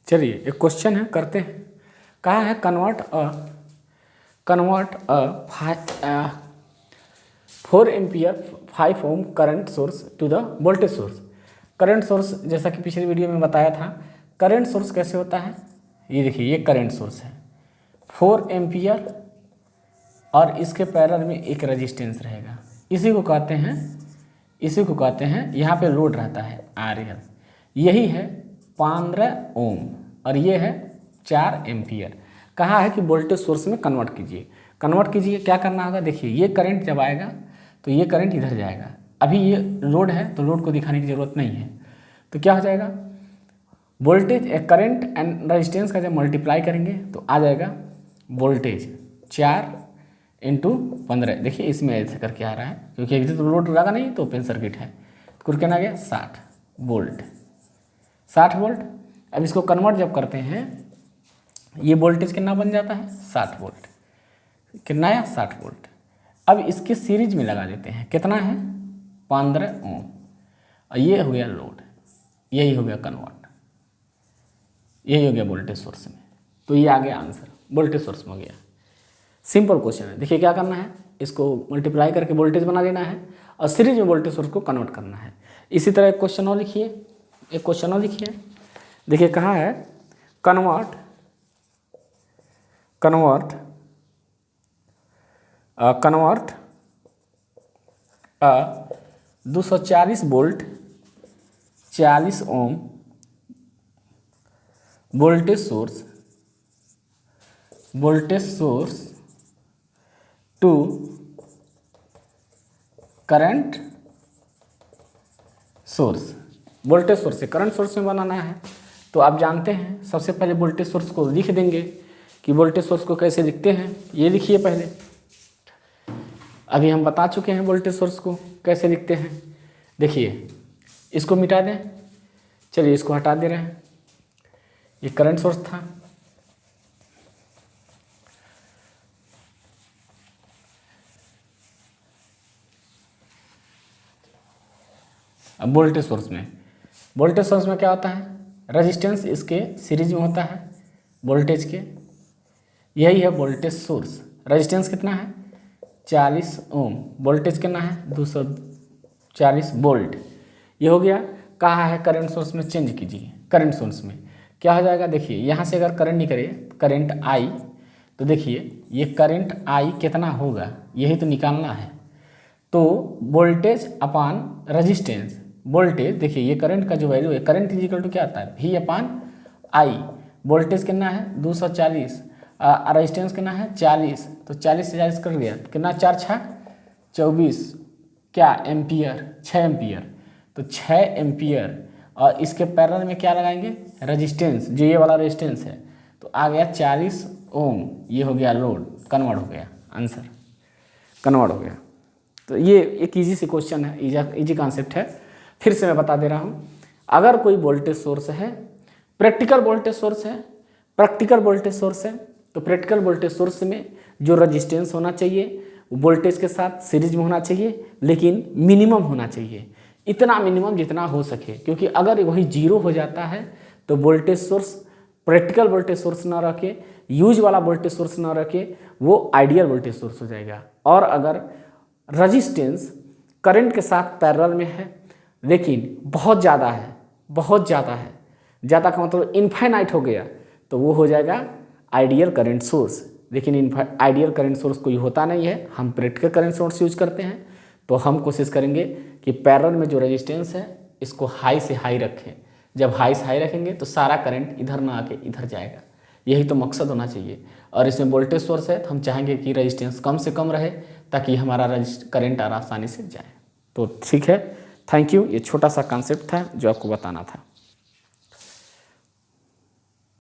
चलिए एक क्वेश्चन है, करते हैं। कहा है convert a 4 ampere 5 ohm current source to the voltage source. Current source जैसा कि पिछले वीडियो में बताया था, करंट सोर्स कैसे होता है। ये देखिए, ये करंट सोर्स है 4 एम्पियर और इसके पैरेलल में एक रेजिस्टेंस रहेगा। इसी को कहते हैं यहाँ पे लोड रहता है RL, यही है 15 ओम और ये है 4 एम्पियर। कहा है कि वोल्टेज सोर्स में कन्वर्ट कीजिए। क्या करना होगा, देखिए ये करंट जब आएगा तो ये करंट इधर जाएगा। अभी ये लोड है तो लोड को दिखाने की ज़रूरत नहीं है, तो क्या हो जाएगा, वोल्टेज करंट एंड रेजिस्टेंस का जब मल्टीप्लाई करेंगे तो आ जाएगा वोल्टेज 4 × 15। देखिए इसमें ऐसे करके आ रहा है क्योंकि अभी तो लोड लगा नहीं, तो ओपन सर्किट है। तो कुल कितना आ गया 60 वोल्ट। अब इसको कन्वर्ट जब करते हैं, ये वोल्टेज कितना बन जाता है 60 वोल्ट। कितना है 60 वोल्ट। अब इसके सीरीज में लगा देते हैं, कितना है 15 ओम और ये हो गया लोड, यही हो गया कन्वर्ट, यही हो गया वोल्टेज सोर्स में। तो ये आ गया आंसर, वोल्टेज सोर्स में हो गया। सिंपल क्वेश्चन है। देखिए क्या करना है, इसको मल्टीप्लाई करके वोल्टेज बना देना है और सीरीज में वोल्टेज सोर्स को कन्वर्ट करना है। इसी तरह एक क्वेश्चन और लिखिए, देखिए कहाँ है, convert 240 volt 40 ohm voltage source to current source. Voltage source से करंट सोर्स में बनाना है, तो आप जानते हैं सबसे पहले वोल्टेज सोर्स को लिख देंगे कि वोल्टेज सोर्स को कैसे लिखते हैं। ये लिखिए पहले, अभी हम बता चुके हैं वोल्टेज सोर्स को कैसे लिखते हैं। देखिए इसको मिटा दें, चलिए इसको हटा दे रहे हैं, ये करंट सोर्स था। अब वोल्टेज सोर्स में क्या होता है, रेजिस्टेंस इसके सीरीज में होता है वोल्टेज के, यही है वोल्टेज सोर्स। रेजिस्टेंस कितना है 40 ओम, वोल्टेज कितना है 240 वोल्ट। ये हो गया। कहा है करंट सोर्स में चेंज कीजिए। करंट सोर्स में क्या हो जाएगा, देखिए यहाँ से अगर करंट निकले, करंट I, तो देखिए ये करंट I कितना होगा, यही तो निकालना है। तो वोल्टेज अपान रेजिस्टेंस, वोल्टेज देखिए ये करंट का जो वैल्यू है, करंट इज इक्वल टू क्या आता है V/I। वोल्टेज कितना है 240, रेजिस्टेंस कितना है 40, तो 40 से 40 कर दिया, कितना 4 × 6 = 24, क्या एम्पियर 6 एम्पियर। तो 6 एम्पियर और इसके पैरेलल में क्या लगाएंगे, रेजिस्टेंस, जो ये वाला रेजिस्टेंस है, तो आ गया 40 ओम। ये हो गया लोड, कन्वर्ट हो गया, आंसर कन्वर्ट हो गया। तो ये एक इजी सी क्वेश्चन है, इजी कॉन्सेप्ट है। फिर से मैं बता दे रहा हूँ, अगर कोई वोल्टेज सोर्स है, प्रैक्टिकल वोल्टेज सोर्स है, तो प्रैक्टिकल वोल्टेज सोर्स में जो रेजिस्टेंस होना चाहिए वोल्टेज के साथ सीरीज में होना चाहिए, लेकिन मिनिमम होना चाहिए, इतना मिनिमम जितना हो सके। क्योंकि अगर वही 0 हो जाता है तो voltage source, practical voltage source ना रखे, यूज वाला वोल्टेज सोर्स ना रखे, वो आइडियल वोल्टेज सोर्स हो जाएगा। और अगर रेजिस्टेंस करंट के साथ पैरेलल में है लेकिन बहुत ज़्यादा है, ज़्यादा का मतलब इनफाइनाइट हो गया, तो वो हो जाएगा आइडियल करंट सोर्स। लेकिन आइडियल करंट सोर्स कोई होता नहीं है, हम प्रैक्टिकल करंट सोर्स यूज करते हैं। तो हम कोशिश करेंगे कि पैरेलल में जो रेजिस्टेंस है इसको हाई से हाई रखें। जब हाई से हाई रखेंगे तो सारा करंट इधर ना आके इधर जाएगा, यही तो मकसद होना चाहिए। और इसमें वोल्टेज सोर्स है तो हम चाहेंगे कि रेजिस्टेंस कम से कम रहे ताकि हमारा करंट आसानी से जाए। तो ठीक है, थैंक यू। ये छोटा सा कॉन्सेप्ट था जो आपको बताना था।